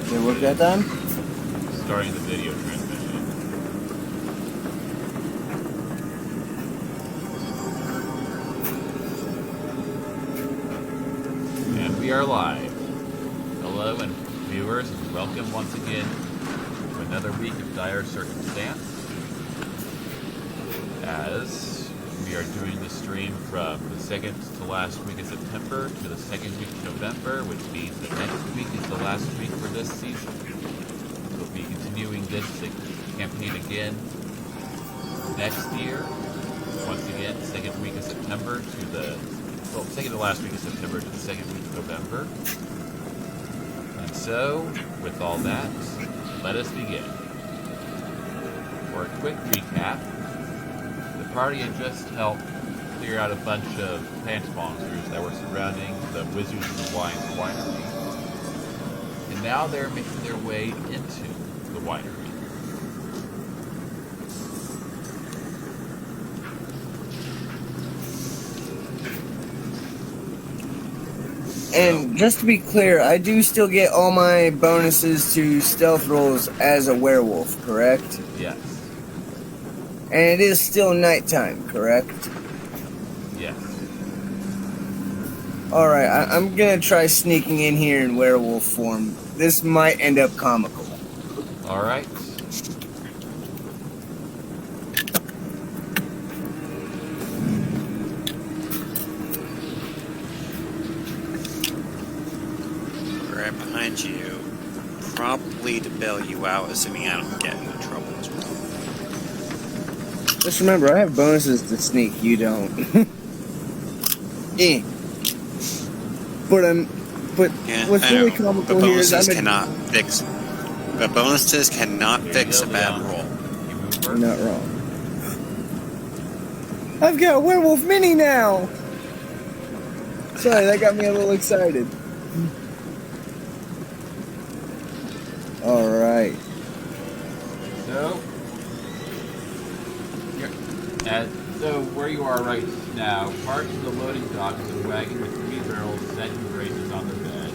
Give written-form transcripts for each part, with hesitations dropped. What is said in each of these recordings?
Did it work that time? Starting the video transmission. And we are live. Hello, and viewers, and welcome once again to another week of Dire Circumstance. As we are doing the stream from the second to last week of September to the second week of November, which means that next week is the last week for this season. We'll be continuing this campaign again next year. Once again, second week of September to the, well, second to last week of September to the second week of November. And so, with all that, let us begin. For a quick recap, the party had just helped clear out a bunch of plant monsters that were surrounding the Wizards of the Winery. And now they're making their way into the winery. And just to be clear, I do still get all my bonuses to stealth rolls as a werewolf, correct? Yes. And it is still nighttime, correct? Yes. Alright, I'm gonna try sneaking in here in werewolf form. This might end up comical. Alright. Right behind you, probably to bail you out, assuming I don't get into trouble as well. Just remember, I have bonuses to sneak, you don't. But what's really comical here is but bonuses cannot fix a bad roll. You're not wrong. I've got a werewolf mini now! Sorry, that got me a little excited. Alright. So where you are right now, parked in the loading dock is a wagon with 3 barrels set in braces on the bed.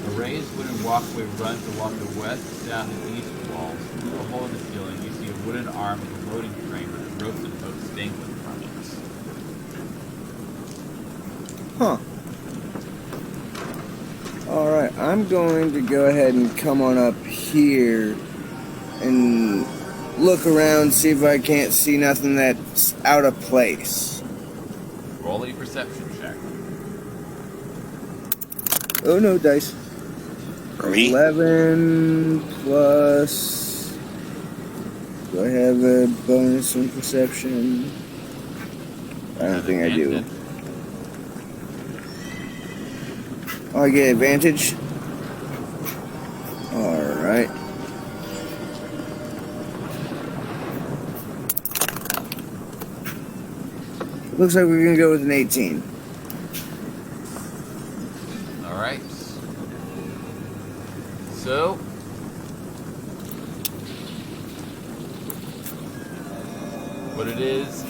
A raised wooden walkway runs along the west, south, and east walls. Through a hole in the ceiling, you see a wooden arm with a loading frame with ropes and hooks dangling from it. Huh. Alright, I'm going to go ahead and come on up here and look around, see if I can't see nothing that's out of place. Roll a perception check. Oh no, dice. For me? 11 plus... Do I have a bonus in perception? I don't think I do. Oh, I get advantage? Alright. Looks like we're going to go with an 18. Alright. So, what it is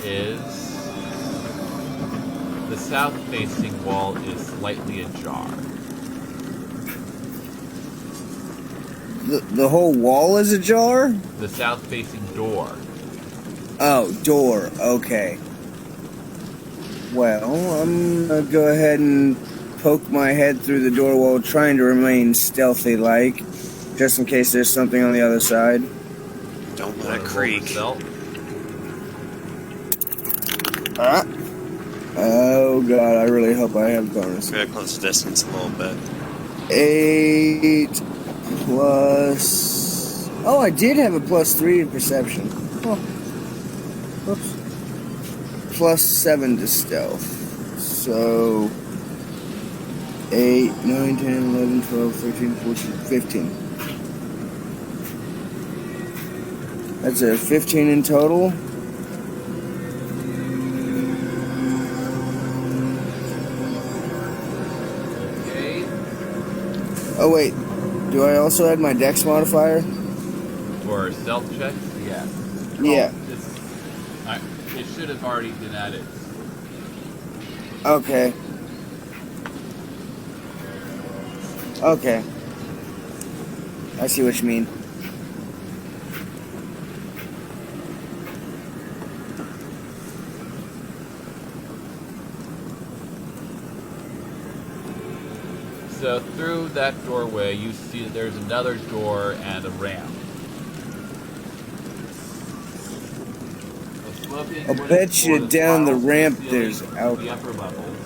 the south-facing wall is slightly ajar. The whole wall is ajar? The south-facing door. Oh, door. Okay. Well, I'm going to go ahead and poke my head through the door while trying to remain stealthy-like, just in case there's something on the other side. Don't let it creak. Oh god, I really hope I have bonus. Gotta close the distance a little bit. 8 plus... Oh, I did have a +3 in perception. Oh. Oops. +7 to stealth. So... 8, 9, 10, 11, 12, 13, 14, 15. That's a 15 in total. Okay. Oh wait, do I also add my dex modifier? For stealth checks? Yeah. Yeah. It should have already been added. Okay. I see what you mean. So through that doorway, you see that there's another door and a ramp. I'll bet you down the ramp there's alcohol. The upper levels.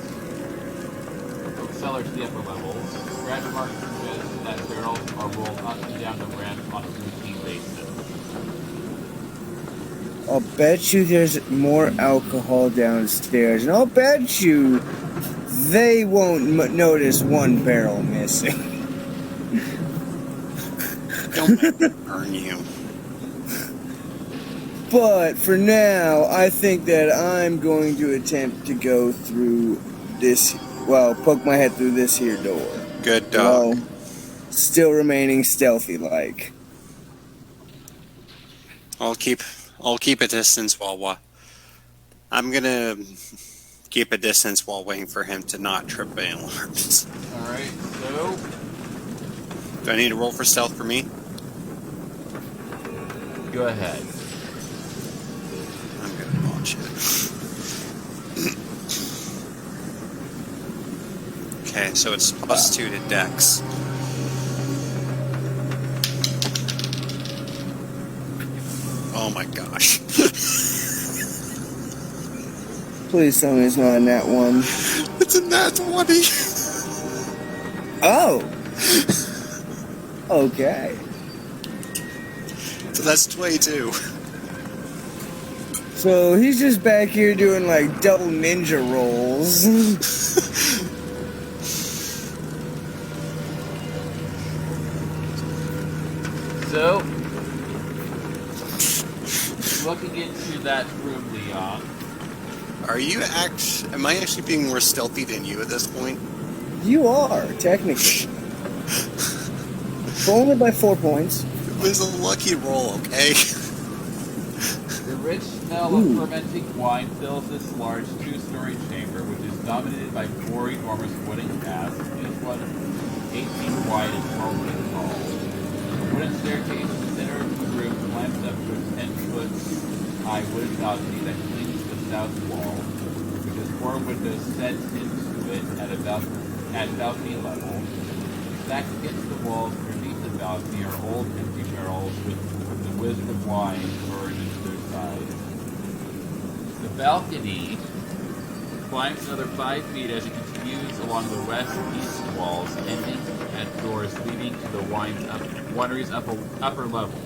From the cellar to the upper levels. Brad remarks suggests that barrels are rolled up and down the ramp on a routine basis. I'll bet you there's more alcohol downstairs, and I'll bet you they won't notice one barrel missing. Don't let it burn you. But for now, I think that I'm going to attempt to go through this, well, poke my head through this here door. Good dog. While still remaining stealthy-like. I'll keep a distance while I'm gonna keep a distance while waiting for him to not trip any alarms. Alright, so Do I need to roll for stealth for me? go ahead. I'm gonna watch it. Okay, so it's +2 to Dex. Oh my gosh. Please tell me it's not in that one. It's a nat 20. Oh! Okay. So that's 22. So he's just back here doing like double ninja rolls. So, looking into that room, Leon. Am I actually being more stealthy than you at this point? You are, technically. But only by 4 points. It was a lucky roll, okay? The rich smell of fermenting wine fills this large two-story chamber, which is dominated by 4 enormous wooden casks, each one 8 feet wide and 12 feet tall. A wooden staircase in the center of the room climbs up to a 10-foot-high wooden balcony that clings to the south wall, which has 4 windows set into it at balcony level. Stacked against the walls underneath the balcony are old empty barrels with the Wizard of Wine burned into their sides. The balcony climbs another 5 feet as it continues along the west-east walls, ending at doors leading to the winery's upper level.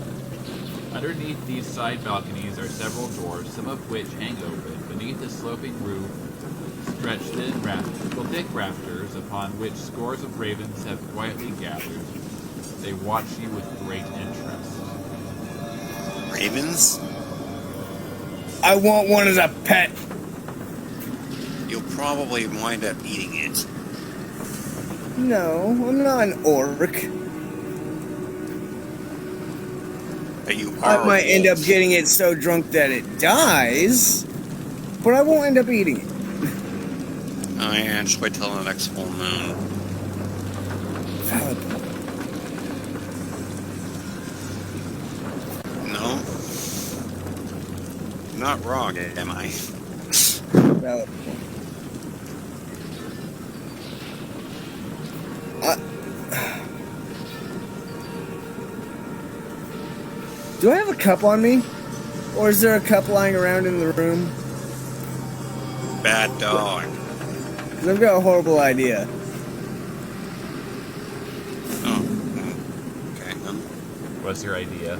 Underneath these side balconies are several doors, some of which hang open. Beneath the sloping roof stretch thick rafters upon which scores of ravens have quietly gathered. They watch you with great interest. Ravens? I want one as a pet. You'll probably wind up eating it. No, I'm not an orc. But you are. I might end up getting it so drunk that it dies, but I won't end up eating it. Oh yeah, just wait till the next full moon. Valid. No? I'm not wrong, am I? Valid. Do I have a cup on me? Or is there a cup lying around in the room? Bad dog. 'Cause I've got a horrible idea. Oh. Okay. What's your idea?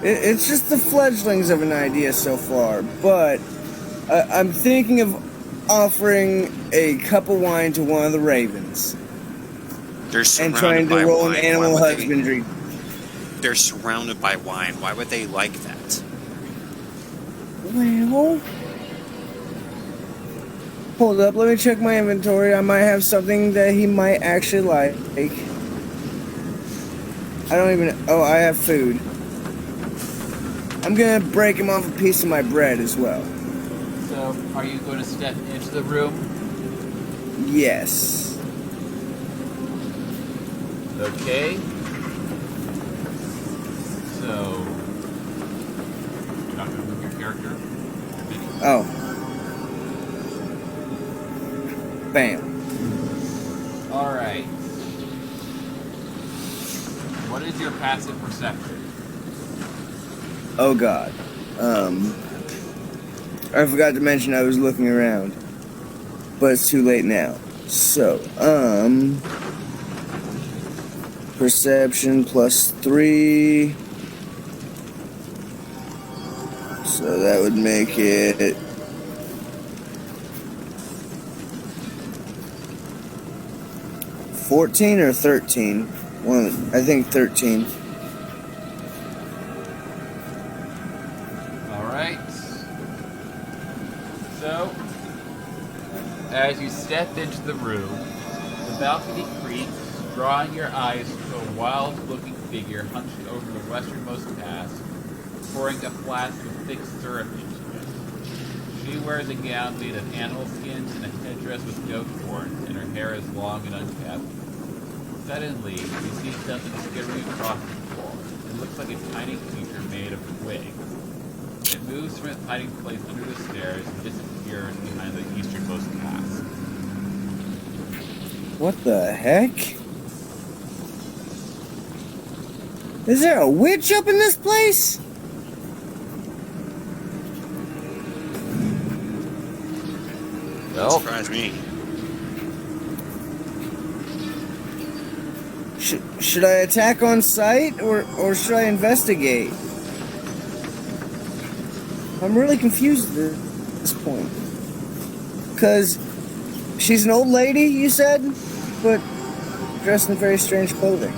It's just the fledglings of an idea so far, but I'm thinking of offering a cup of wine to one of the ravens. They're And surrounded trying to by roll wine. an animal Why would husbandry. They're surrounded by wine. Why would they like that? Well, hold up, let me check my inventory. I might have something that he might actually like. I don't even... Oh, I have food. I'm gonna break him off a piece of my bread as well. So, are you going to step into the room? Yes. Okay. So, you're not going to move your character? Your mini? Oh. Bam. Alright. What is your passive perception? Oh god. I forgot to mention I was looking around. But it's too late now. So, perception +3. So that would make it 14 or 13. I think 13. Alright. So, as you step into the room, the balcony creaks, drawing your eyes to a wild-looking figure hunched over the westernmost cask, pouring a flask of thick syrup into it. She wears a gown made of animal skins and a headdress with goat horns, and her hair is long and unkept. Suddenly, you see something skittering across the floor. It looks like a tiny creature made of twigs. It moves from its hiding place under the stairs and disappears behind the easternmost cask. What the heck? Is there a witch up in this place? Well, Surprise me. Should I attack on sight or should I investigate? I'm really confused at this point. Because she's an old lady, you said, but dressed in very strange clothing.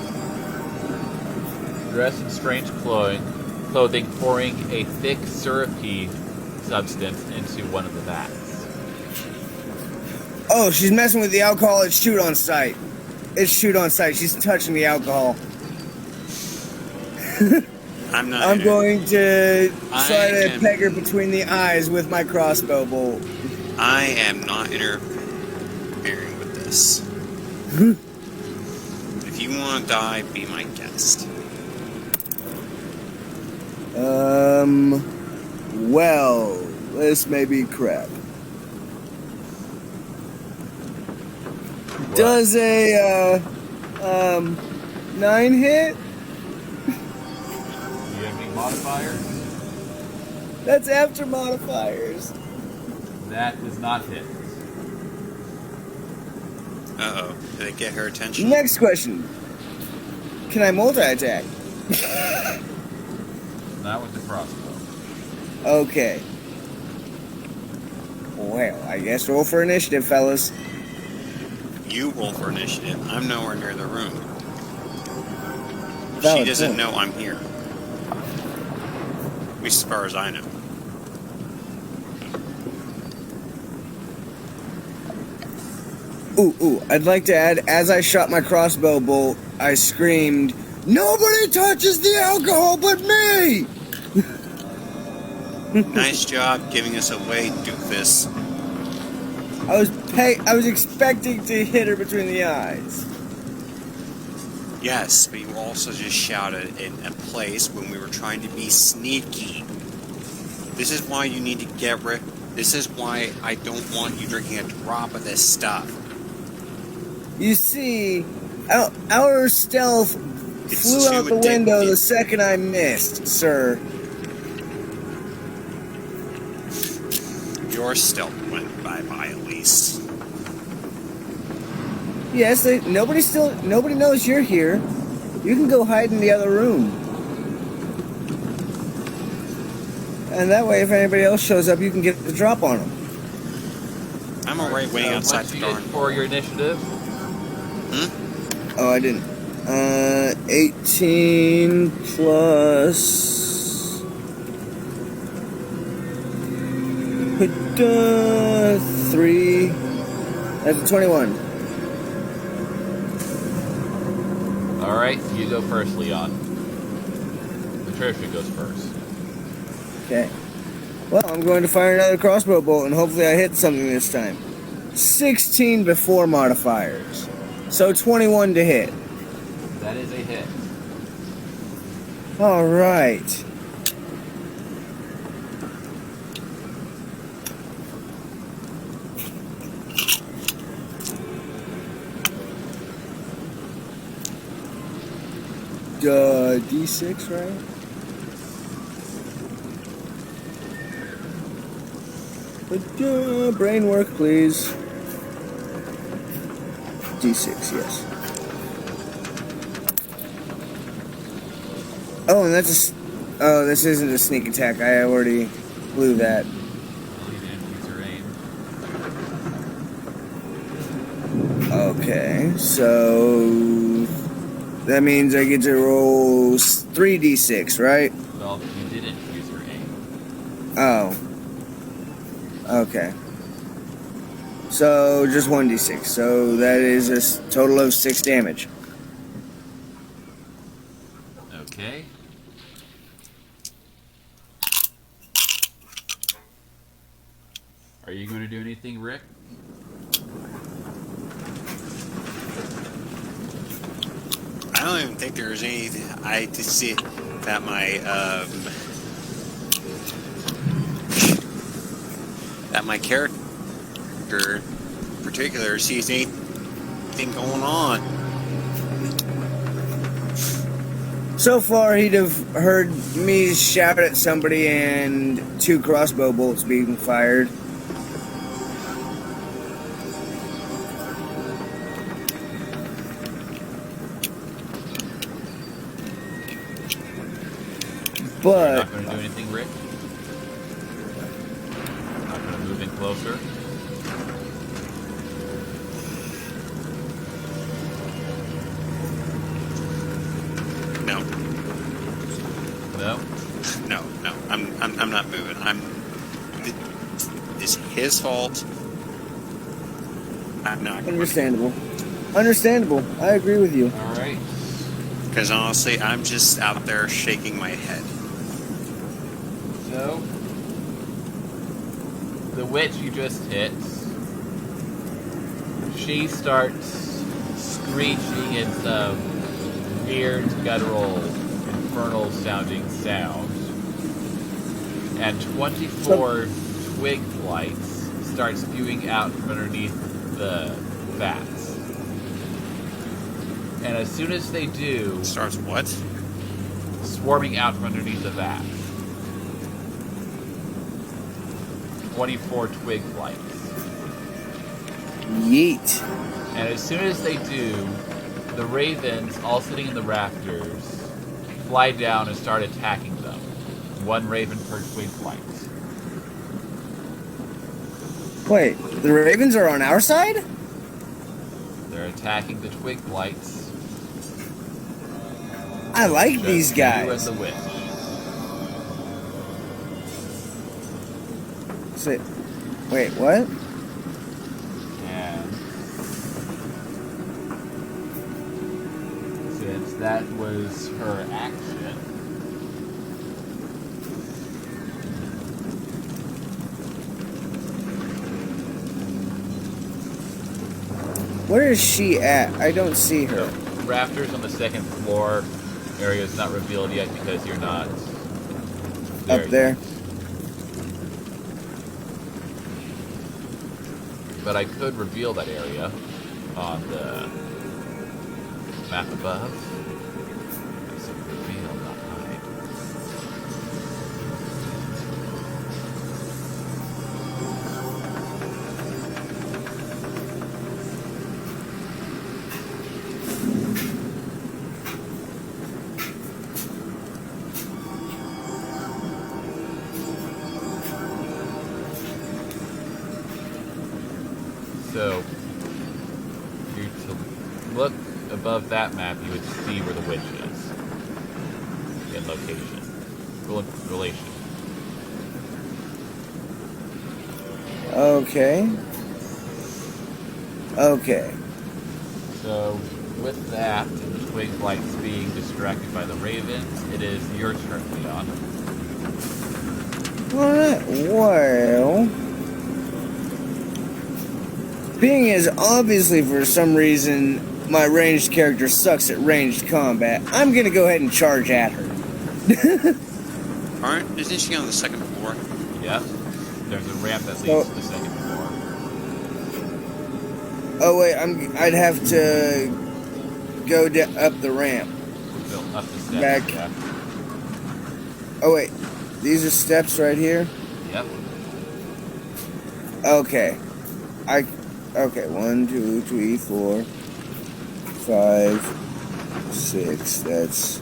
dressed in strange clothing, pouring a thick, syrupy substance into one of the vats. Oh, she's messing with the alcohol. It's shoot on sight. It's shoot on sight. She's touching the alcohol. I'm not. I'm going to try to am- peg her between the eyes with my crossbow bolt. I am not interfering with this. If you want to die, be my guest. Well, this may be crap. What? Does a 9 hit? Do you have any modifiers? That's after modifiers. That does not hit. Uh-oh. Did it get her attention? Next question. Can I multi-attack? Not with the crossbow. Okay. Well, I guess roll for initiative, fellas. You roll for initiative. I'm nowhere near the room. She Valid doesn't point. know I'm here. At least as far as I know. Ooh, I'd like to add, as I shot my crossbow bolt, I screamed, "Nobody touches the alcohol but me!" Nice job giving us away, doofus. I was expecting to hit her between the eyes. Yes, but you also just shouted in a place when we were trying to be sneaky. This is why you need to get rid. This is why I don't want you drinking a drop of this stuff. You see, our stealth It's flew out too the window addictive. the second I missed, sir. Your stealth went bye-bye at least. Yes, nobody knows you're here. You can go hide in the other room. And that way, if anybody else shows up, you can get the drop on them. I'm already waiting outside What'd the you door. get for your initiative? Oh, I didn't. 18 plus... 3. That's a 21. Alright, you go first, Leon. Patricia goes first. Okay. Well, I'm going to fire another crossbow bolt, and hopefully I hit something this time. 16 before modifiers. So 21 to hit. That is a hit. All right. D6, right? Brain work, please. D6, yes. Oh, and that's a... Oh, this isn't a sneak attack. I already blew that. Well, you didn't use your aim. Okay, so... That means I get to roll 3d6, right? Well, you didn't use your aim. Oh. Okay. So, just 1d6. So, that is a total of 6 damage. Okay. Are you going to do anything, Rick? I don't even think there's anything I to see that my character in particular sees anything going on. So far, he'd have heard me shout at somebody and 2 crossbow bolts being fired. You're But not going to do anything, Rick? Not going to move in closer? No, No? no, I'm not moving. It's his fault. I'm not. understandable. Understandable. I agree with you. Alright. Because honestly, I'm just out there shaking my head. So, the witch you just hit, she starts screeching in some weird, guttural, infernal sounding sound. And 24 twig flights start spewing out from underneath the vats. And as soon as they do, Starts what? swarming out from underneath the vat. 24 twig flights. Yeet. And as soon as they do, the ravens, all sitting in the rafters, fly down and start attacking them. 1 raven per twig flight. Wait, the ravens are on our side? They're attacking the twig flights. I like Just these You guys. and the witch. Sit. Wait, what? And since that was her action, Where is she at? I don't see her. the rafters on the 2nd floor area is not revealed yet because you're not Up there. yet. But I could reveal that area on the map above. So reveal, not hide. So, if you to look above that map, you would see where the witch is in location, relation. Okay. Okay. So, with that, and the twig flights being distracted by the ravens, it is your turn, Leon. Alright, well... Being as obviously for some reason my ranged character sucks at ranged combat, I'm gonna go ahead and charge at her. Isn't she on the second floor? Yep. There's a ramp that leads to the second floor. Oh wait, I'd have to go up the ramp. Go up the steps. Back. Yeah. Oh wait, these are steps right here? Yep. Okay. Okay, 1, 2, 3, 4, 5, 6.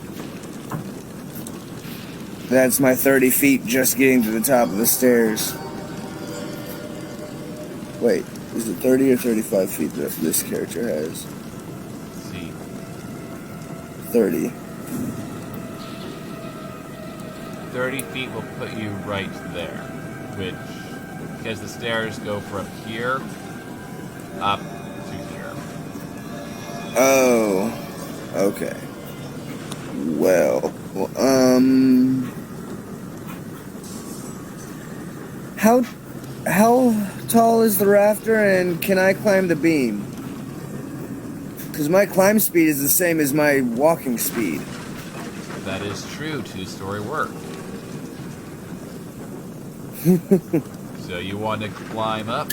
That's my 30 feet just getting to the top of the stairs. Wait, is it 30 or 35 feet that this character has? Let's see. 30. 30 feet will put you right there, which, because the stairs go from here up to here. Oh, okay. Well, how tall is the rafter, and can I climb the beam? Because my climb speed is the same as my walking speed. That is true. Two-story work. So you want to climb up?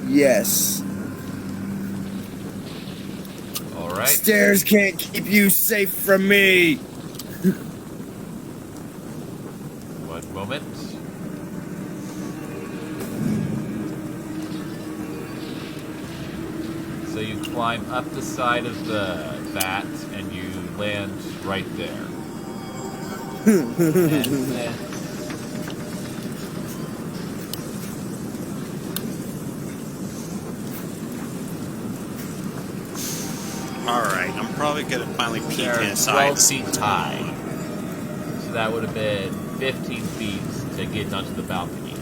Yes. All right. Stairs can't keep you safe from me. One moment. So you climb up the side of the vat and you land right there. And then Alright, I'm probably gonna finally peek they're inside. 12 feet high. So that would have been 15 feet to get onto the balcony.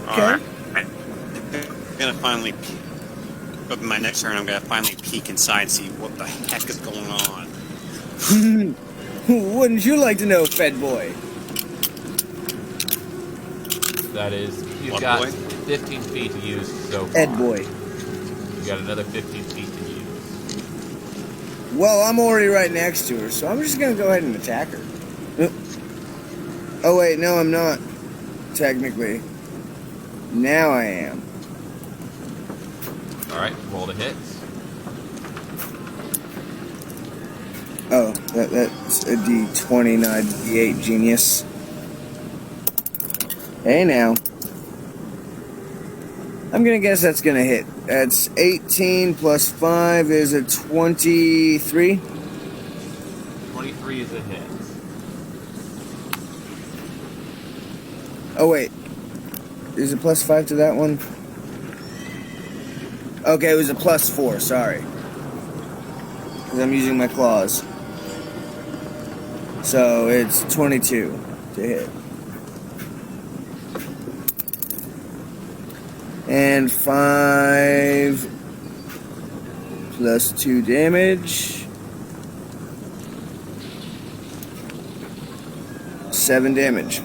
Alright. I'm gonna finally but my next turn I'm gonna finally peek inside and see what the heck is going on. Wouldn't you like to know, Fed Boy? That is, you've What got boy? 15 feet to use so far. Ed Boy. You got another 15 feet to use. Well, I'm already right next to her, so I'm just gonna go ahead and attack her. Oh wait, no I'm not. Technically. Now I am. Alright, roll to hit. Oh, that's a D20, not a D8, genius. Hey now. I'm gonna guess that's gonna hit. That's 18 plus 5 is a 23. 23 is a hit. Oh wait. Is it plus 5 to that one? Okay, it was a plus 4, sorry. Because I'm using my claws. So it's 22 to hit. And 5 plus 2 damage. 7 damage.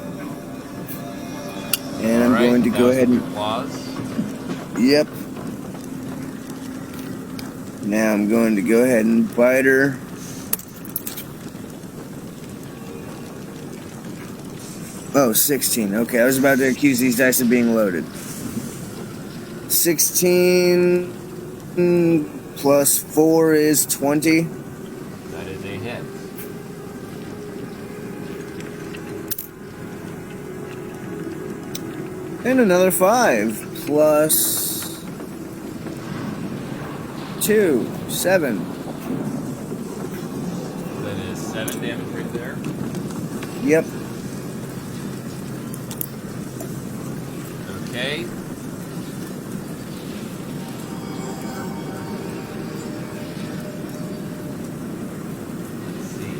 And I'm going to go ahead and... Claws. Yep. Now I'm going to go ahead and bite her. Oh, 16. Okay, I was about to accuse these dice of being loaded. 16 plus 4 is 20. That is a hit. And another 5 plus 2, 7. That is 7 damage right there. Yep. Okay. Let's see.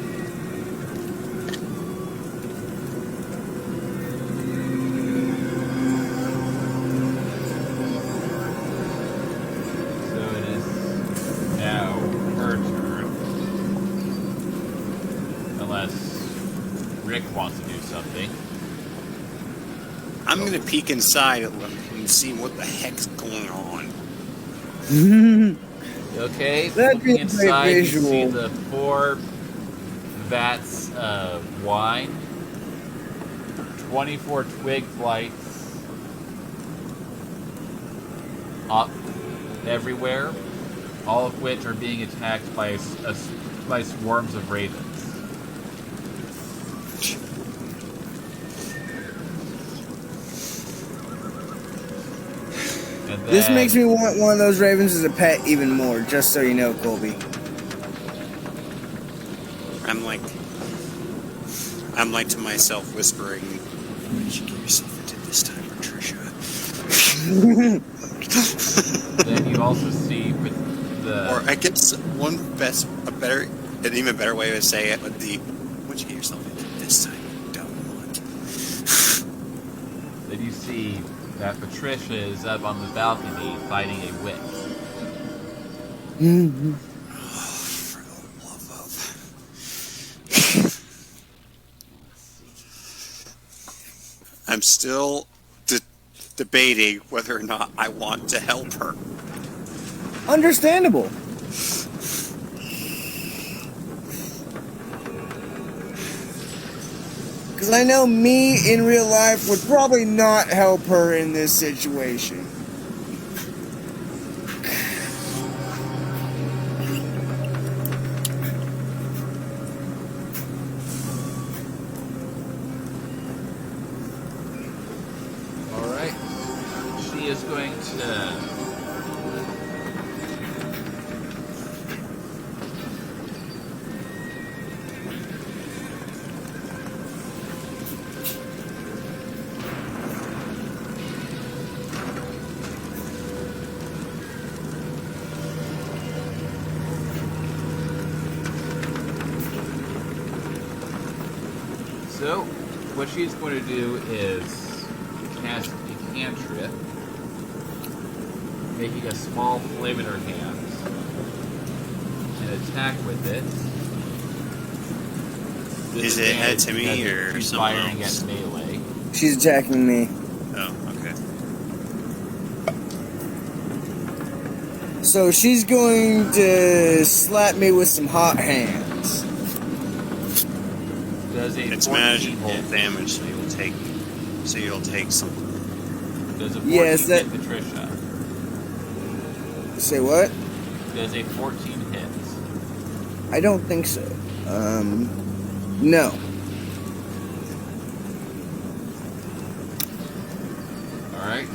So it is now her turn. Unless Rick wants to do something. I'm gonna peek inside and see what the heck's going on. Okay, That'd be looking a great inside, you see visual. the 4 vats of wine, 24 twig flights up everywhere, all of which are being attacked by by swarms of ravens. And This then, makes me want one of those ravens as a pet even more, just so you know, Colby. I'm like to myself whispering, "What did you get yourself into this time, Patricia?" then you also see with the... Or I guess an even better way to say it would be, "What'd you get yourself into this time, you dumb mutt?" Then you see that Patricia is up on the balcony fighting a witch. For the love of... I'm still debating whether or not I want to help her. Understandable. Because I know me in real life would probably not help her in this situation. Alright. She is going to... So, what she's going to do is cast a cantrip, making a small flame in her hands, and attack with it. Is it head to me Disadvantage or because she's someone firing else? at melee. She's attacking me. Oh, okay. So she's going to slap me with some hot hands. Does a It's 14 magical hit. damage, so you'll take some. Does a 14 Yes, that- hit Patricia? Say what? Does a 14 hit? I don't think so. No. Alright.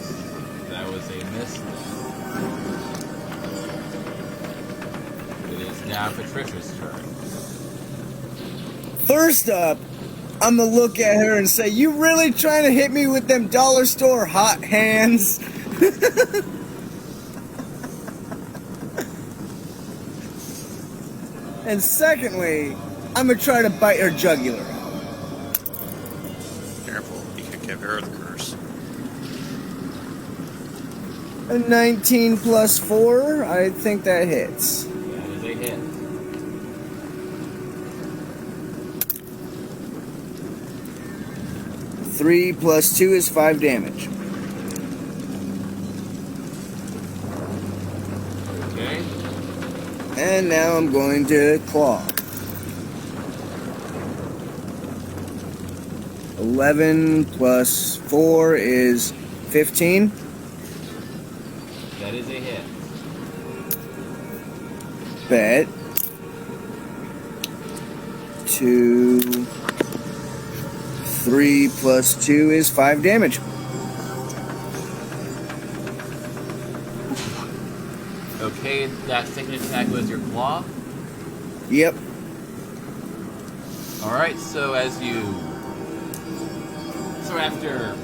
That was a miss. It is now Patricia's turn. First up, I'm gonna look at her and say, "You really trying to hit me with them dollar store hot hands?" And secondly, I'm gonna try to bite her jugular. Careful, you could give her the curse. A 19 plus 4, I think that hits. That is a hit. Three plus 2 is 5 damage. Okay. And now I'm going to claw. 11 plus 4 is 15. That is a hit. Bet. 2, 3 plus 2 is 5 damage. Okay, that second attack was your claw. Yep. Alright, so after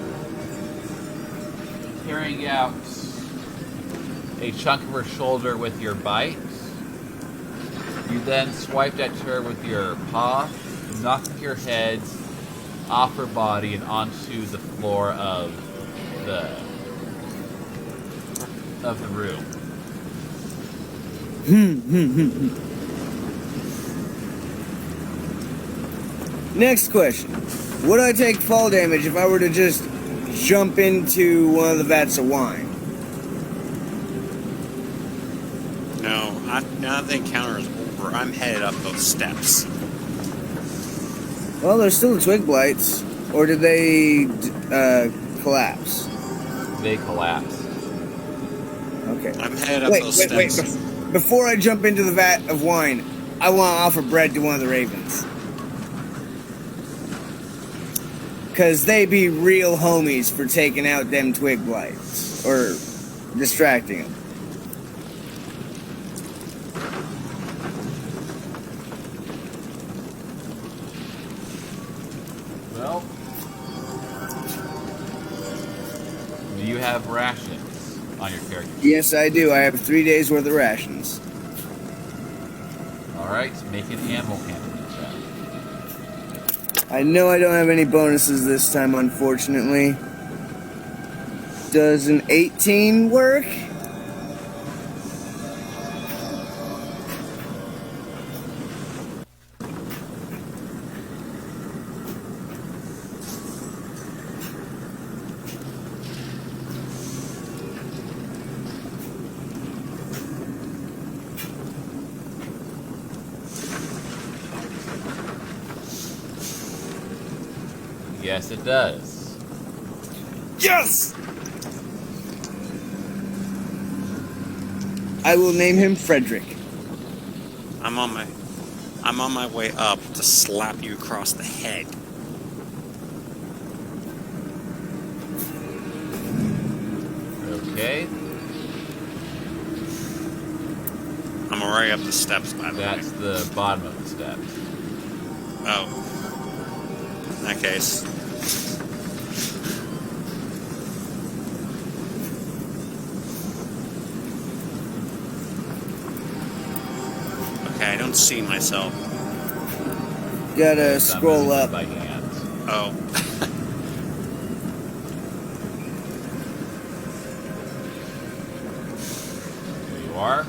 carrying out a chunk of her shoulder with your bite, you then swiped at her with your paw, knocking your head off her body and onto the floor of the room. Next question. Would I take fall damage if I were to just jump into one of the vats of wine? now that the encounter is over, I'm headed up those steps. Well, there's still the twig blights. Or did they collapse? They collapse. Okay. I'm headed up those steps. Before I jump into the vat of wine, I want to offer bread to one of the ravens. Because they be real homies for taking out them twig blights. Or distracting them. Well, do you have rations on your character? Yes, I do. I have 3 days worth of rations. Alright, make an animal handling check. I know I don't have any bonuses this time, unfortunately. Does an 18 work? Yes, it does. Yes! I will name him Frederick. I'm on my way up to slap you across the head. Okay. I'm already up the steps, by the way. That's the bottom of the steps. Oh. In that case. Okay, I don't see myself. Gotta scroll up. By hand. Oh. There you are.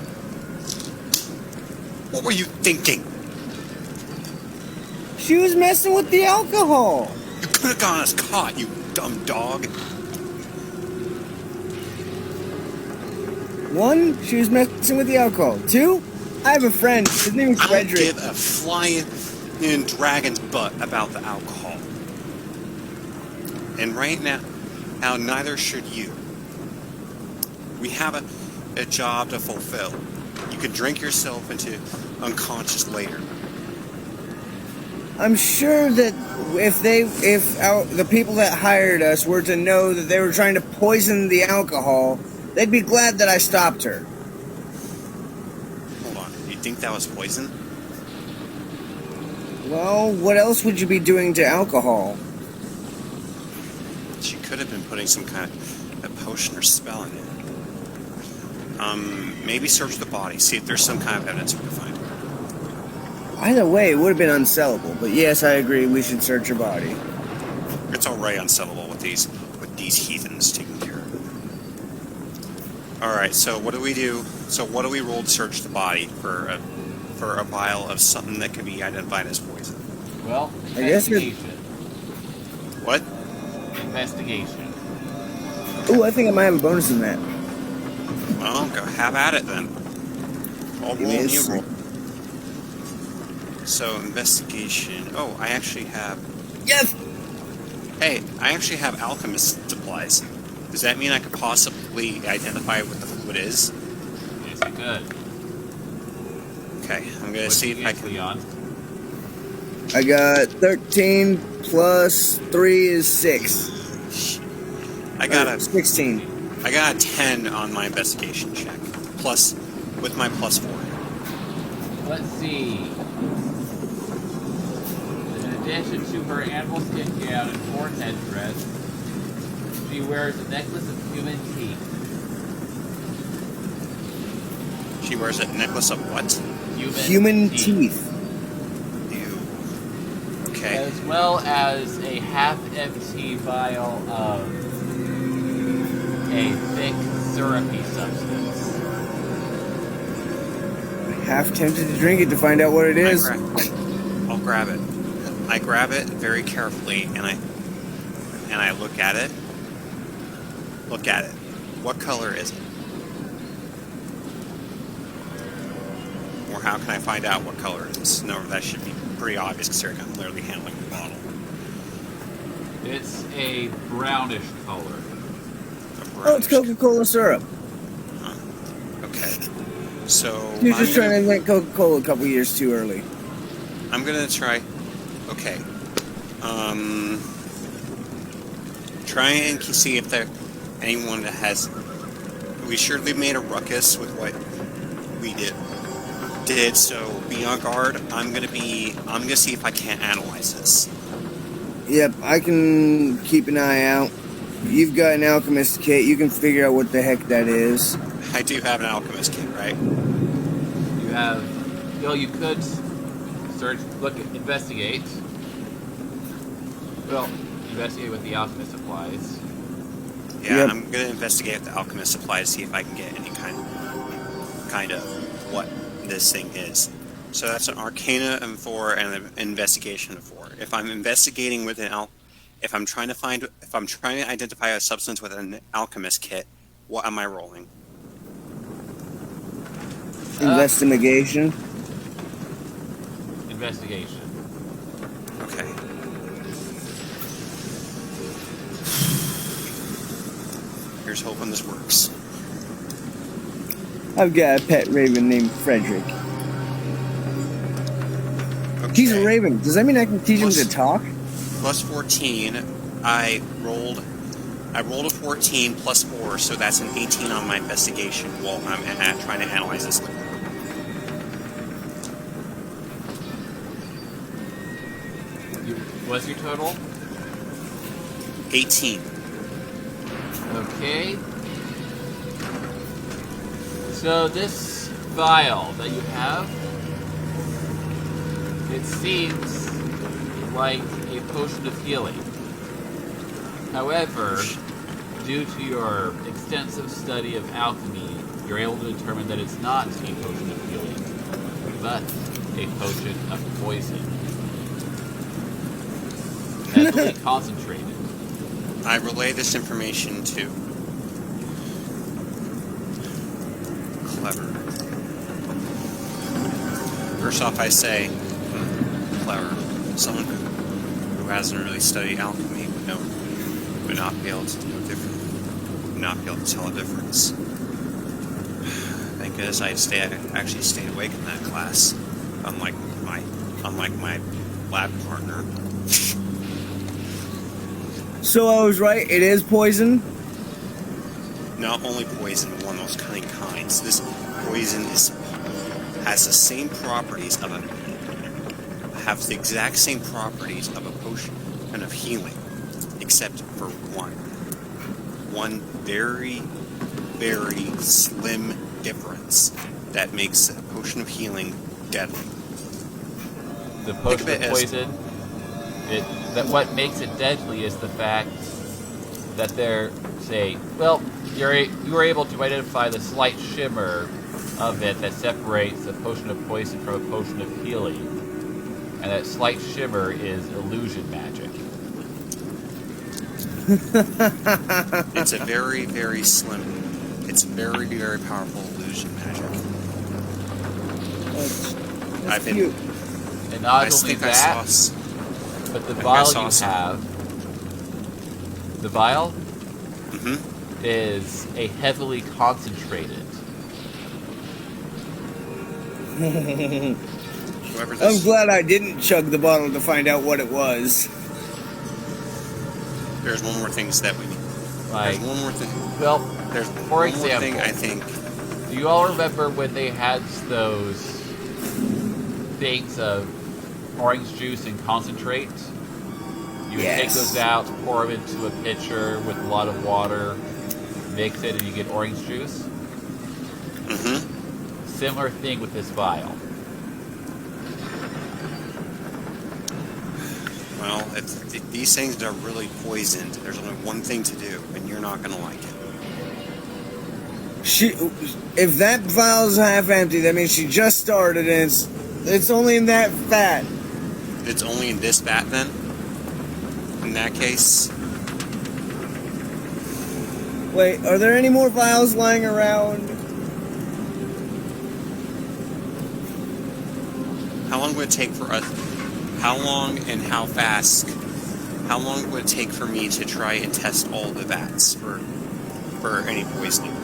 What were you thinking? She was messing with the alcohol. You could have gone as caught, you dumb dog. One, she was messing with the alcohol. Two, I have a friend. His name is I don't Frederick. give a flying dragon's butt about the alcohol. And right now, neither should you. We have a job to fulfill. You could drink yourself into unconscious later. I'm sure that if the people that hired us were to know that they were trying to poison the alcohol, they'd be glad that I stopped her. Hold on. You think that was poison? Well, what else would you be doing to alcohol? She could have been putting some kind of a potion or spell in it. Maybe search the body, see if there's some kind of evidence we can find. Either way, it would have been unsellable. But yes, I agree. We should search her body. It's already unsellable with these heathens taken care of. All right. So what do we do? So what do we roll to search the body for a vial of something that can be identified as poison? Well, I guess investigation. What? Investigation. Ooh, I think I might have a bonus in that. Well, go have at it then. I'll Give roll me a and you sec. roll. So investigation. Oh, I actually have. Yes. Hey, I actually have alchemist supplies. Does that mean I could possibly identify what the fluid is? Yes, you could. Okay, I'm gonna What'd see you if I get, can. Leon? I got 13 plus 3 is 6. I got a 16. 10 on my investigation check. Plus, with my plus 4. Let's see. In addition to her animal skin gown and horn headdress, she wears a necklace of human teeth. She wears a necklace of what? Human teeth. Ew. Okay. As well as a half-empty vial of a thick, syrupy substance. Half tempted to drink it to find out what it is. I'll grab it. I grab it very carefully and I look at it. Look at it. What color is it? how can I find out what color it is? No, that should be pretty obvious considering I'm literally handling the bottle. It's a brownish color. Oh, it's Coca-Cola syrup. Okay. So You're just trying to invent Coca-Cola a couple years too early. I'm gonna try. Okay. Try and see if there anyone that has. We surely made a ruckus with what we did. So be on guard. I'm gonna see if I can't analyze this. Yep, I can keep an eye out. You've got an alchemist kit. You can figure out what the heck that is. I do have an alchemist kit, right? You have. Well, you could search, investigate. Well, investigate with the alchemist supplies. Yeah, Yep. I'm gonna investigate with the alchemist supply to see if I can get any kind of what this thing is. So that's an Arcana of 4 and an Investigation of 4. If I'm investigating with if I'm trying to identify a substance with an alchemist kit, what am I rolling? Investigation. Investigation. Okay. Here's hoping this works. I've got a pet raven named Frederick. Okay. He's a raven. Does that mean I can teach him to talk? Plus 14. I rolled a 14 plus 4, so that's an 18 on my investigation while I'm trying to analyze this liquid. What's your total? 18. Okay. So this vial that you have, it seems like a potion of healing. However, due to your extensive study of alchemy, you're able to determine that it's not a potion of healing, but a potion of poison. Heavily concentrated. I relay this information to Clever. First off, I say, Clever. Someone who hasn't really studied alchemy would not be able to do a difference. Would not be able to tell a difference. Thank goodness I actually stayed awake in that class, unlike my lab partner. So I was right. It is poison. Not only poison, but one of those cunning kinds. This poison has the same properties of the exact same properties of a potion and of healing, except for one very, very slim difference that makes a potion of healing deadly. The potion of poison. What makes it deadly is the fact that you were able to identify the slight shimmer of it that separates a potion of poison from a potion of healing, and that slight shimmer is illusion magic. It's a very, very slim. It's very, very powerful illusion magic. That's cute. And not only that. But the vial you have, the vial is a heavily concentrated. I'm glad I didn't chug the bottle to find out what it was. There's one more thing that we need. Like, there's one more thing. Well, there's for one example, more thing I think. Do you all remember when they had those things of orange juice and concentrate? You would take those out, pour them into a pitcher with a lot of water, mix it, and you get orange juice. Mm-hmm. Similar thing with this vial. Well, if these things are really poisoned, there's only one thing to do, and you're not going to like it. If that vial's half empty, that means she just started, and it's only in that vat. It's only in this vat, then? In that case? Wait, are there any more vials lying around? How long would it take for us? How long and how fast? How long would it take for me to try and test all the vats for any poisoning?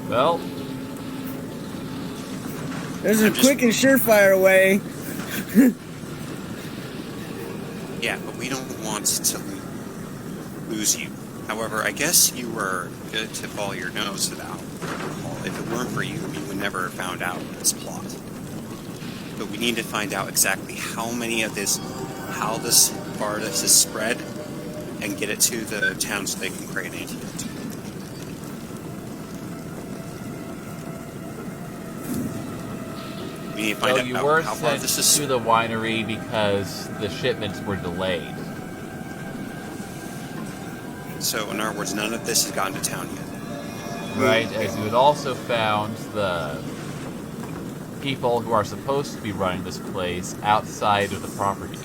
Well, There's a quick and surefire way. Yeah, but we don't want to lose you. However, I guess you were good to follow your nose to the alcohol. If it weren't for you, we would never have found out this plot. But we need to find out exactly how this virus is spread, and get it to the town so they can create an antidote. We need to find you out were how far sent this is. to the winery because the shipments were delayed. So, in other words, none of this has gotten to town yet. Right, as you had also found the people who are supposed to be running this place outside of the property.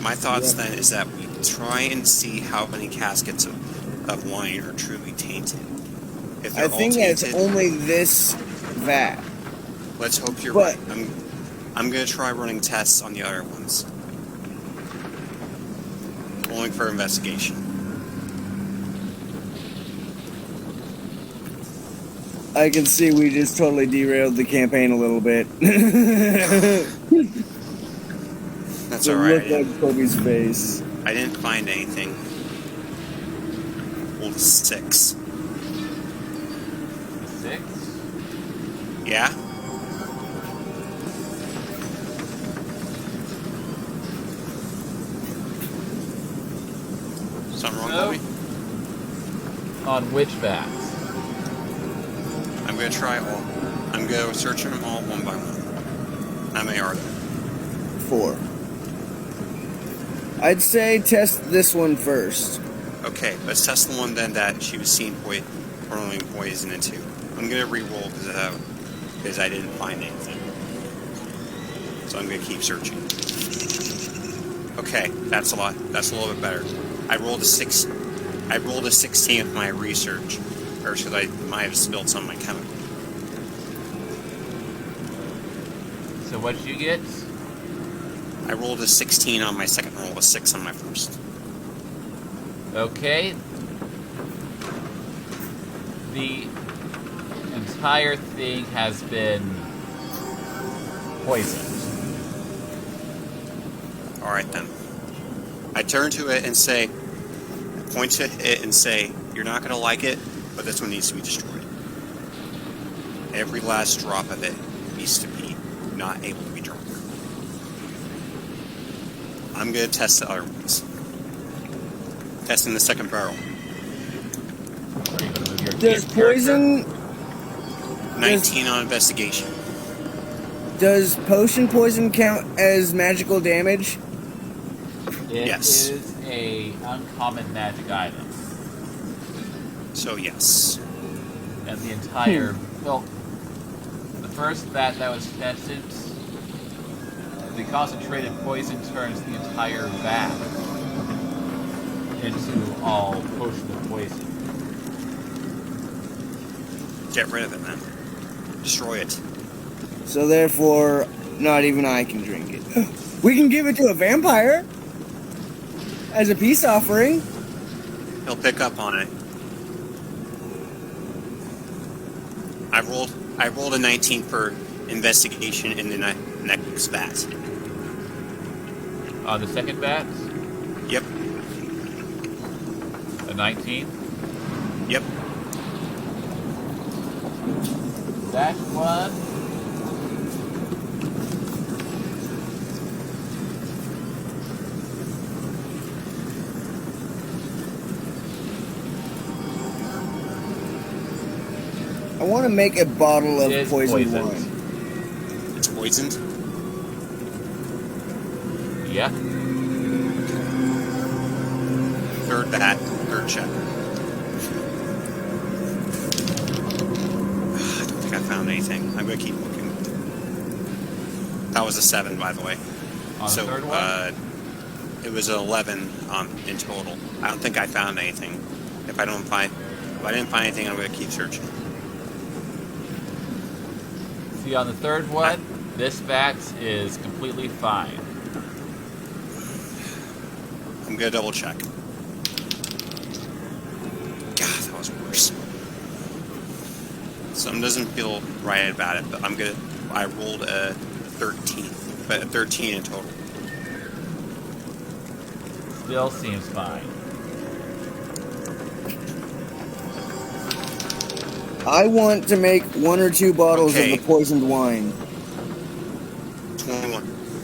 My thoughts then is that we try and see how many caskets of wine are truly tainted. If they're I think all that's tainted, only this vat. let's hope you're but- right. I'm going to try running tests on the other ones. Only for investigation. I can see we just totally derailed the campaign a little bit. That's The alright. look on Kobe's face. I didn't find anything. Well, 6. 6? Yeah? Something wrong No. with me? On which vats? I'm going to try all. I'm going to search them all one by one. How many are there? 4. I'd say test this one first. Okay, let's test the one then that she was seen throwing poison into. I'm going to re-roll because I didn't find anything. So I'm going to keep searching. Okay, that's a lot. That's a little bit better. I rolled a 16 with my research, or should I might have spilled some of my chemical. So what did you get? I rolled a 16 on my second roll, a 6 on my first. Okay. The entire thing has been poisoned. Alright then. I turn to it and say, point to it and say, you're not going to like it, but this one needs to be destroyed. Every last drop of it needs to be not able to be drunk. I'm going to test the other ones. Testing the second barrel. Are you going to move your Does character? poison... 19 on investigation. Does potion poison count as magical damage? It Yes. is a uncommon magic item. So yes. And the entire... Well, the first vat that was tested, the concentrated poison turns the entire vat into all potion of poison. Get rid of it then. Destroy it. So therefore, not even I can drink it. We can give it to a vampire as a peace offering. He'll pick up on it. I rolled a 19 for investigation in the next vat. On the second vat, Yep. a 19. Yep. That one. I want to make a bottle of It's poisoned poisoned. wine. It's poisoned. Yeah. Third check. I don't think I found anything. I'm gonna keep looking. That was a 7, by the way. On So, the third one? it was an 11 in total. I don't think I found anything. If I don't find, If I didn't find anything, I'm going to keep searching. See, on the third one, this vat is completely fine. I'm going to double check. God, that was worse. Something doesn't feel right about it, but I rolled a 13. But a 13 in total. Still seems fine. I want to make 1 or 2 bottles of the poisoned wine.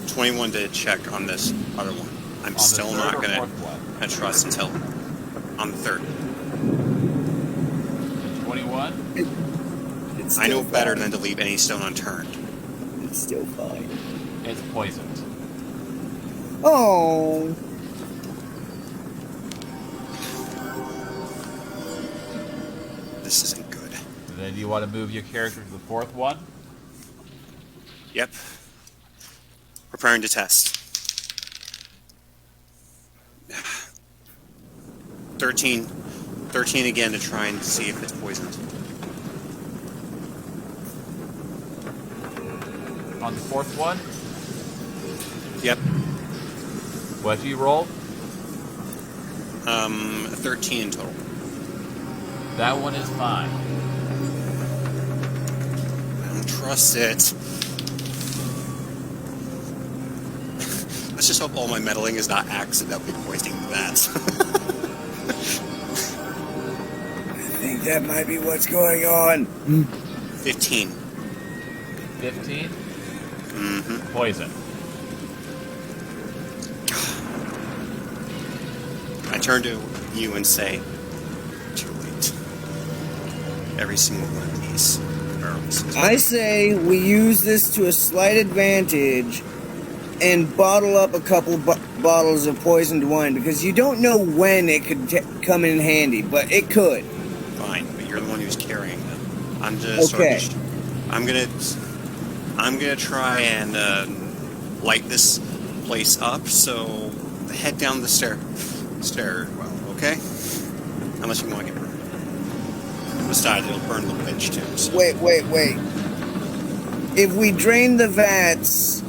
21 to check on this other one. I'm still not going to trust until on the third. 21? I know better than to leave any stone unturned. It's still fine. It's poisoned. Oh. This isn't good. Then you want to move your character to the fourth one? Yep. Preparing to test. 13 again to try and see if it's poisoned. On the fourth one? Yep. What do you roll? 13 in total. That one is fine. I don't trust it. Let's just hope all my meddling is not accidentally poisoning that. I think that might be what's going on. 15. 15? Mm-hmm. Poison. I turn to you and say, too late. Every single one of these barrels. I say we use this to a slight advantage and bottle up a couple bottles of poisoned wine, because you don't know when it could come in handy, but it could. Fine, but you're the one who's carrying them. I'm just okay. I'm gonna try and light this place up. So head down the stairwell, okay? Unless you want to get burned. Besides, it'll burn the witch too. So. Wait. If we drain the vats,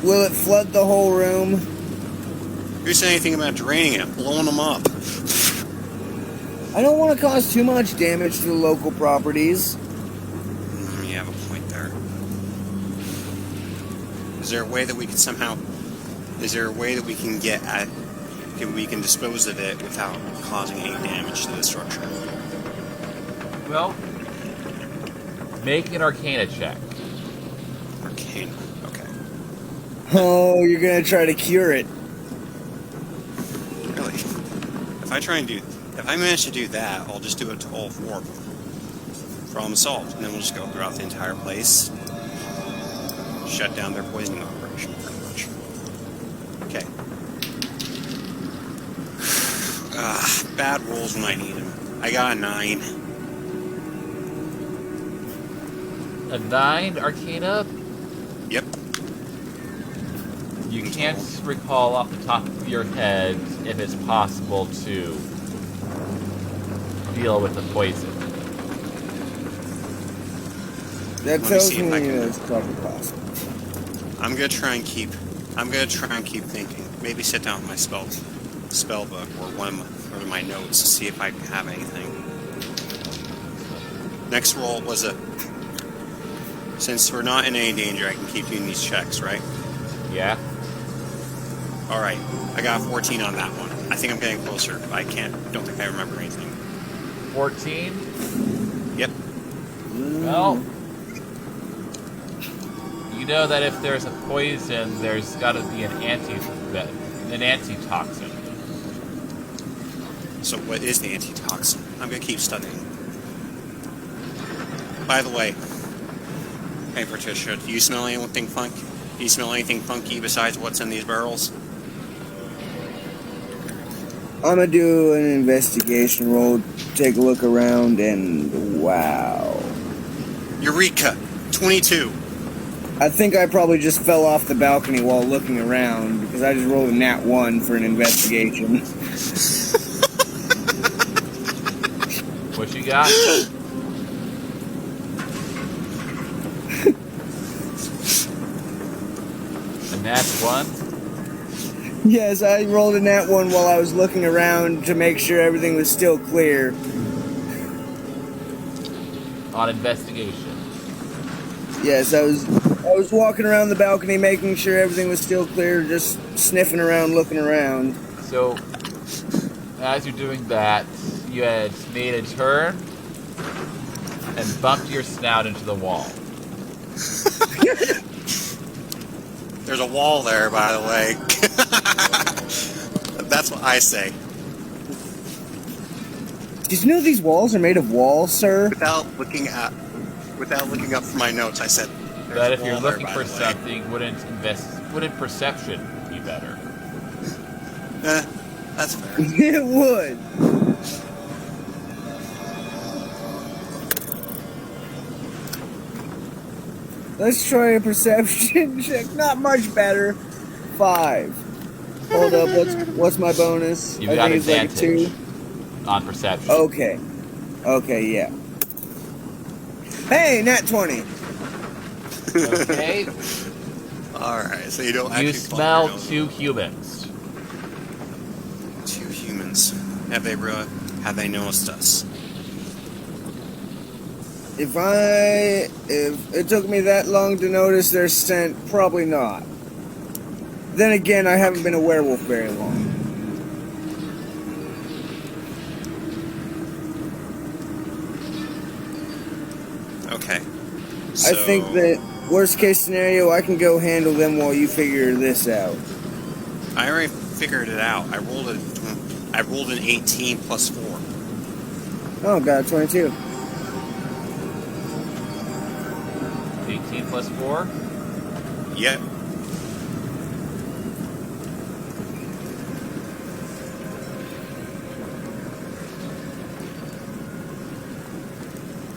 will it flood the whole room? Who said anything about draining it? Blowing them up. I don't want to cause too much damage to the local properties. You have a point there. Is there a way that we can somehow... Is there a way that we can get at... We can dispose of it without causing any damage to the structure? Well, make an Arcana check. Arcana. Okay. Oh, you're going to try to cure it. Really? If I manage to do that, I'll just do it to all 4 of them. Problem solved. And then we'll just go throughout the entire place. Shut down their poisoning operation, pretty much. Okay. Bad rolls when I need them. I got a 9. A 9 Arcana? Yep. You can't recall off the top of your head if it's possible to deal with the poison. That tells me it's probably possible. I'm gonna try and keep thinking. Maybe sit down with my spell book or one of my notes to see if I can have anything. Next roll was a... Since we're not in any danger, I can keep doing these checks, right? Yeah. Alright, I got 14 on that one. I think I'm getting closer, but don't think I remember anything. 14? Yep. Well, you know that if there's a poison, there's got to be an antitoxin. So what is the antitoxin? I'm going to keep studying. By the way, hey Patricia, do you smell anything funky? Do you smell anything funky besides what's in these barrels? I'm going to do an investigation roll, take a look around, and wow. Eureka! 22! I think I probably just fell off the balcony while looking around, because I just rolled a nat 1 for an investigation. What you got? And that's one. Yes, I rolled a nat 1 while I was looking around to make sure everything was still clear. On investigation. Yes, I was walking around the balcony making sure everything was still clear, just sniffing around, looking around. So, as you're doing that, you had made a turn and bumped your snout into the wall. There's a wall there, by the way. That's what I say. Did you know these walls are made of walls, sir? Without looking up from my notes, I said. But if you're looking for something, wouldn't perception be better? That's fair. It would. Let's try a perception check. Not much better. 5. Hold up. What's my bonus? You've got it's like advantage 2. on perception. Okay. Okay, yeah. Hey, nat 20. Okay. Alright, so you don't actually You smell 2 humans. 2 humans. Have they noticed us? If it took me that long to notice their scent, probably not. Then again, I haven't been a werewolf very long. Okay. I think that worst case scenario, I can go handle them while you figure this out. I already figured it out. I rolled an 18 plus 4. Oh god, 22. 18 plus 4? Yep.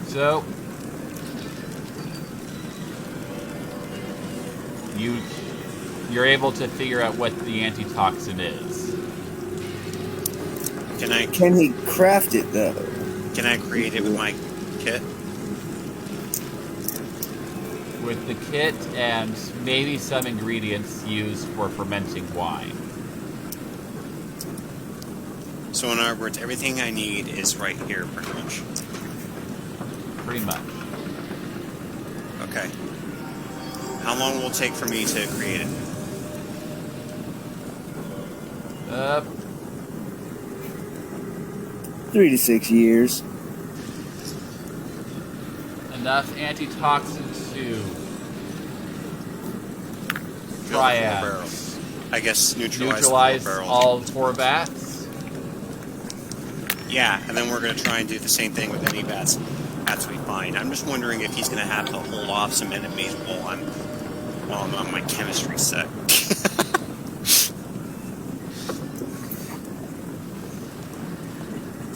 So, you're able to figure out what the antitoxin is. Can he craft it though? Can I create it with my kit? With the kit and maybe some ingredients used for fermenting wine. So in other words, everything I need is right here, pretty much. Pretty much. Okay. How long will it take for me to create it? 3 to 6 years. Enough antitoxin to Fill try the 4 out. barrels. I guess neutralize the 4 barrels. All 4 bats. Yeah, and then we're going to try and do the same thing with any bats we find. I'm just wondering if he's going to have to hold off some enemies while I'm on my chemistry set.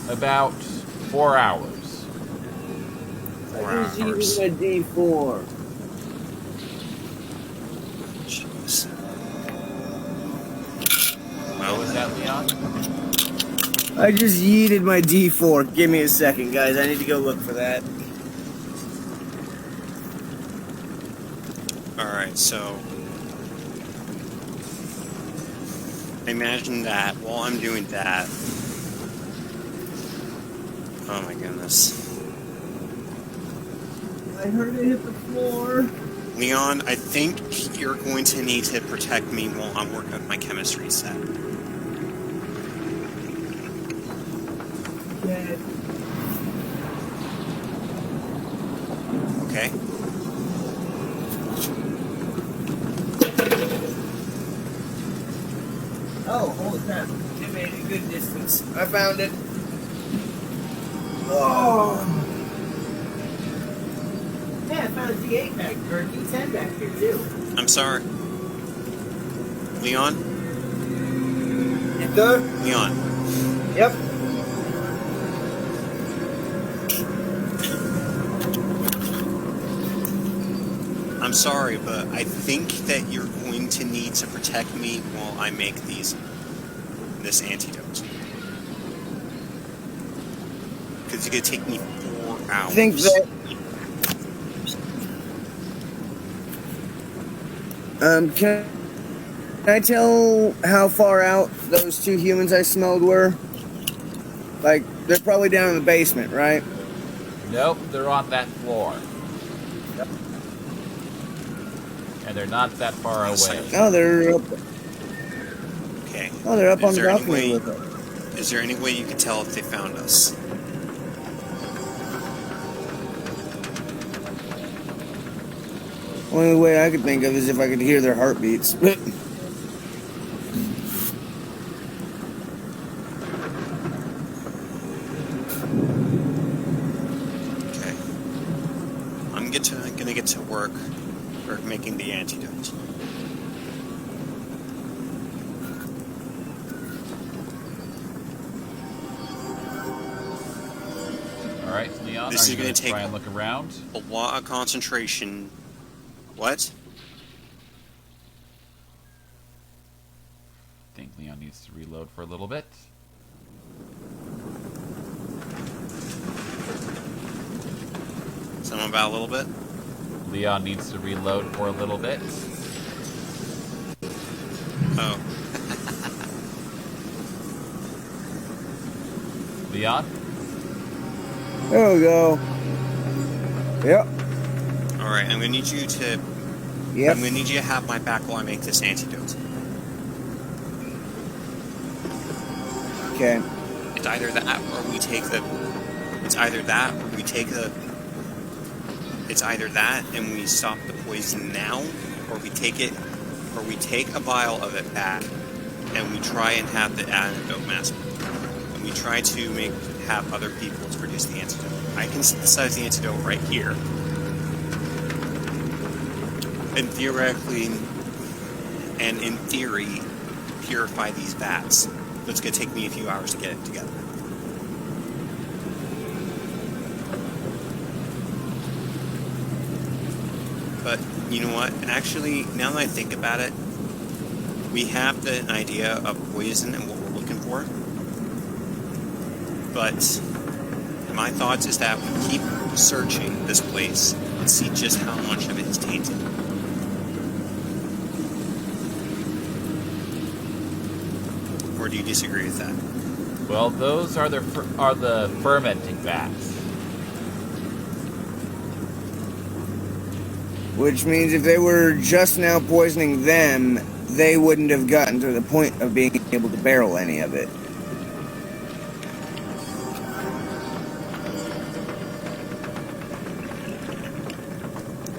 About 4 hours. 4 I was hours. using a D4. Jeez. What was that, Leon? I just yeeted my D4. Give me a second, guys. I need to go look for that. Alright, so imagine that while I'm doing that. Oh my goodness. I heard it hit the floor. Leon, I think you're going to need to protect me while I'm working with my chemistry set. Dead. Okay? Oh, holy crap. It made a good distance. I found it. Oh. Yeah, I found a D8 back, or a D10 back here, too. I'm sorry. Leon? It good? Leon. Yep. I'm sorry, but I think that you're going to need to protect me while I make this antidote. Because it's going to take me 4 hours. I think that... Can I tell how far out those 2 humans I smelled were? Like, they're probably down in the basement, right? Nope, they're on that floor. And they're not that far away. Oh, they're up. Okay. Oh, they're up on Is the there any balcony way- with it. Is there any way you can tell if they found us? Only way I could think of is if I could hear their heartbeats. Okay. I'm gonna get to work for making the antidote. Alright, Leon, This are is you gonna going to take- try and look around? A lot of concentration. What? I think Leon needs to reload for a little bit. Something about a little bit? Leon needs to reload for a little bit. Oh. Leon? There we go. Yep. Alright, I'm gonna need you to... Yep. I'm gonna need you to have my back while I make this antidote. Okay. It's either that or we take the... It's either that or we take the... It's either that and we stop the poison now, or we take it... Or we take a vial of it back and we try and have the antidote mask. And we try to have other people to produce the antidote. I can synthesize the antidote right here. And theoretically, and in theory, purify these vats. But it's going to take me a few hours to get it together. But, you know what? Actually, now that I think about it, we have the idea of poison and what we're looking for. But my thoughts is that we keep searching this place and see just how much of it is tainted. Or do you disagree with that? Well, those are the fermenting vats. Which means if they were just now poisoning them, they wouldn't have gotten to the point of being able to barrel any of it.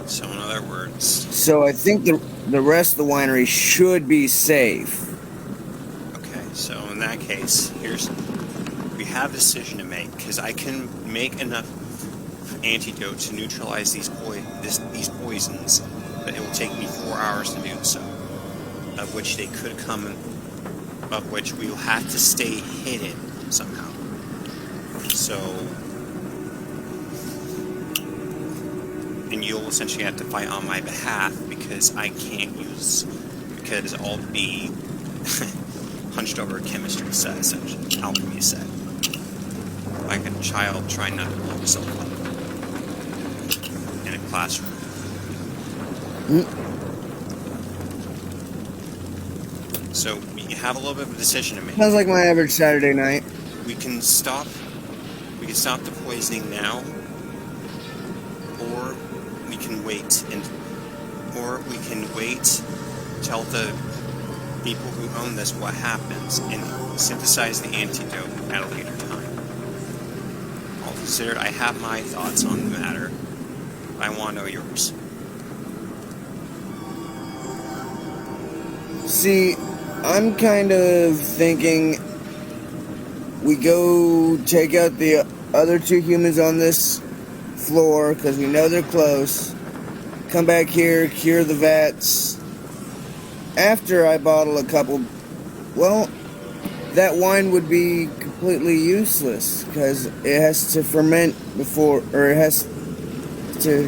So in other words... So I think the rest of the winery should be safe. Okay, so in that case, we have a decision to make, because I can make enough antidote to neutralize these poisons, but it will take me 4 hours to do so, of which they could come, of which we will have to stay hidden somehow. So, and you'll essentially have to fight on my behalf because I can't because I'll be hunched over a chemistry set, essentially, alchemy set, like a child trying not to blow himself up in a classroom. So we have a little bit of a decision to make. Sounds like my average Saturday night. We can stop the poisoning now, or we can wait tell the people who own this what happens and synthesize the antidote at a later time. All considered, I have my thoughts on the matter. I want to know yours. See, I'm kind of thinking we go take out the other 2 humans on this floor because we know they're close. Come back here, cure the vats. After I bottle a couple, well, that wine would be completely useless because it has to ferment before, or it has to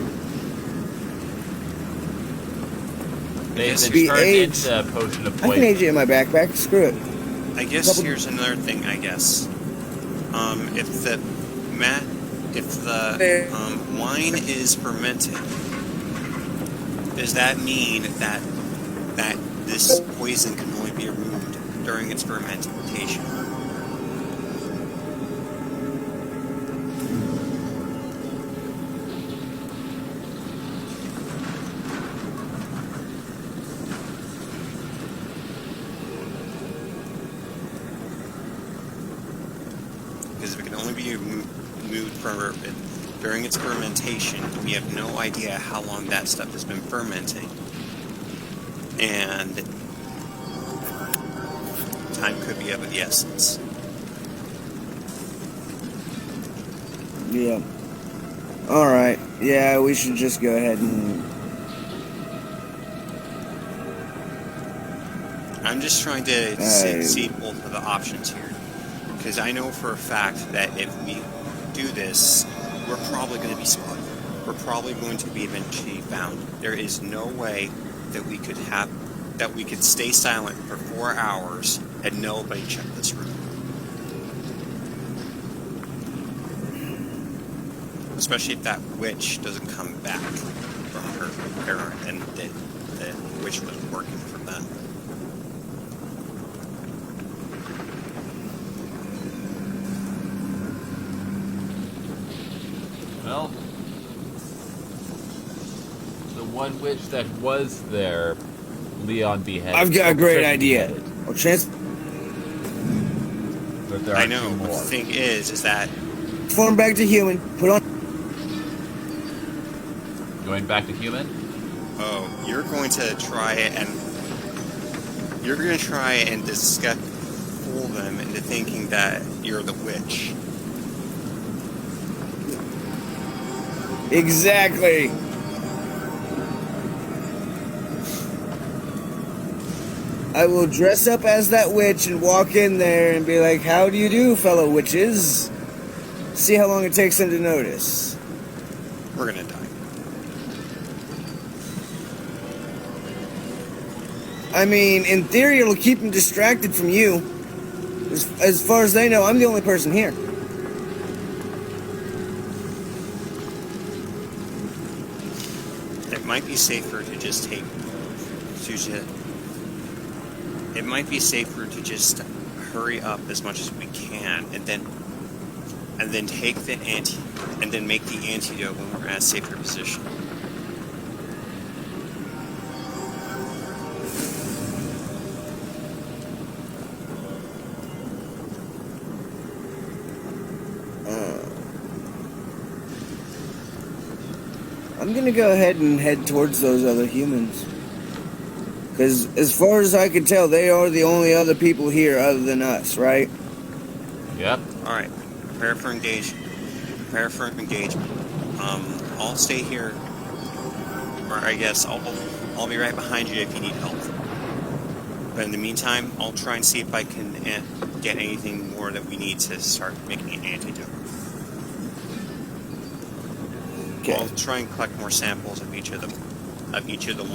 They then be turn aged. into a potion of I can poison. age it in my backpack. Screw it. I guess here's another thing, I guess. If the Matt, if the wine is fermented, does that mean that this poison can only be removed during its fermentation? Because if it can only be removed during its fermentation, we have no idea how long that stuff has been fermenting. And time could be of the essence. Yeah. Alright. Yeah, we should just go ahead and... I'm just trying to see both of the options here. Because I know for a fact that if we do this, we're probably going to be spotted. We're probably going to be eventually found. There is no way that we could stay silent for 4 hours and nobody check this room. Especially if that witch doesn't come back from her parent and the witch was working for them. Well, the one witch that was there, Leon beheaded. I've got a great idea. I'll But there are I know, two but more. the thing is that transform back to human. Put on... Going back to human? you're going to try and fool them into thinking that you're the witch. Exactly. I will dress up as that witch and walk in there and be like, "How do you do, fellow witches?" See how long it takes them to notice. We're gonna die. I mean, in theory, it'll keep them distracted from you. As far as they know, I'm the only person here. It might be safer to just It might be safer to just hurry up as much as we can, and then take the and then make the antidote when we're at a safer position. I'm gonna go ahead and head towards those other humans. Because as far as I can tell, they are the only other people here other than us, right? Yep. Alright, prepare for engagement. I'll stay here, or I guess I'll be right behind you if you need help. But in the meantime, I'll try and see if I can get anything more that we need to start making an antidote. Okay. I'll try and collect more samples of each of the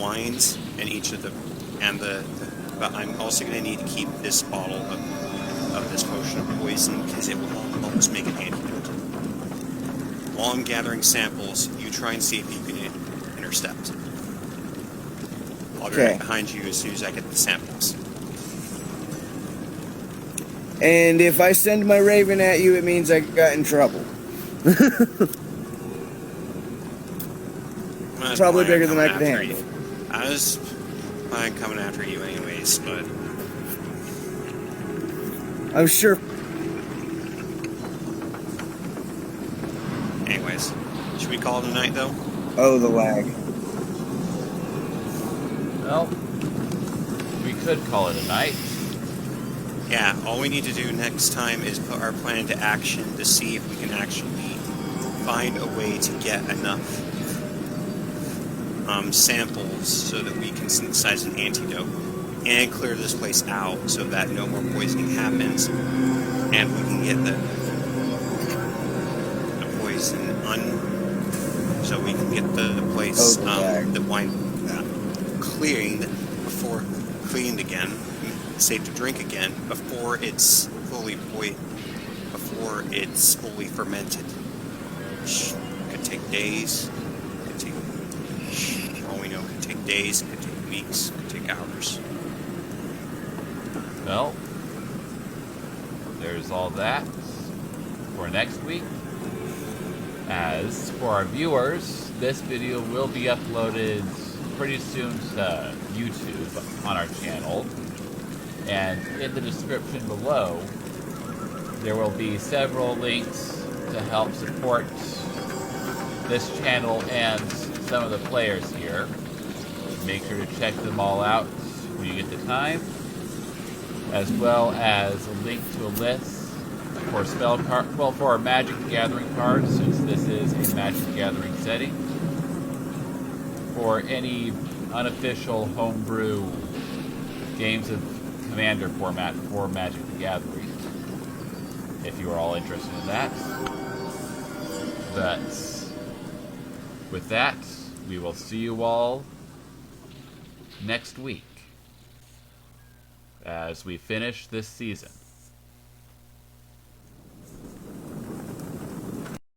wines and but I'm also going to need to keep this bottle of this potion of poison because it will help us make an antidote. While I'm gathering samples, you try and see if you can intercept. I'll be right behind you as soon as I get the samples. And if I send my raven at you, it means I got in trouble. Probably bigger than I could handle. I was planning coming after you anyways, but... I'm sure. Anyways, should we call it a night, though? Oh, the lag. Well, we could call it a night. Yeah, all we need to do next time is put our plan into action to see if we can actually find a way to get enough samples so that we can synthesize an antidote and clear this place out so that no more poisoning happens and we can get the poison so we can get the place the wine cleaned again, safe to drink again before it's fully before it's fully fermented. Which could take days, could take, for all we know, could take days, could take weeks, could take hours. Well, there's all that for next week. As for our viewers, this video will be uploaded pretty soon to YouTube on our channel. And in the description below, there will be several links to help support this channel and some of the players here. Make sure to check them all out when you get the time, as well as a link to a list for for our Magic the Gathering cards, since this is a Magic the Gathering setting, for any unofficial homebrew games of Commander format for Magic the Gathering, if you are all interested in that. But with that, we will see you all next week as we finish this season.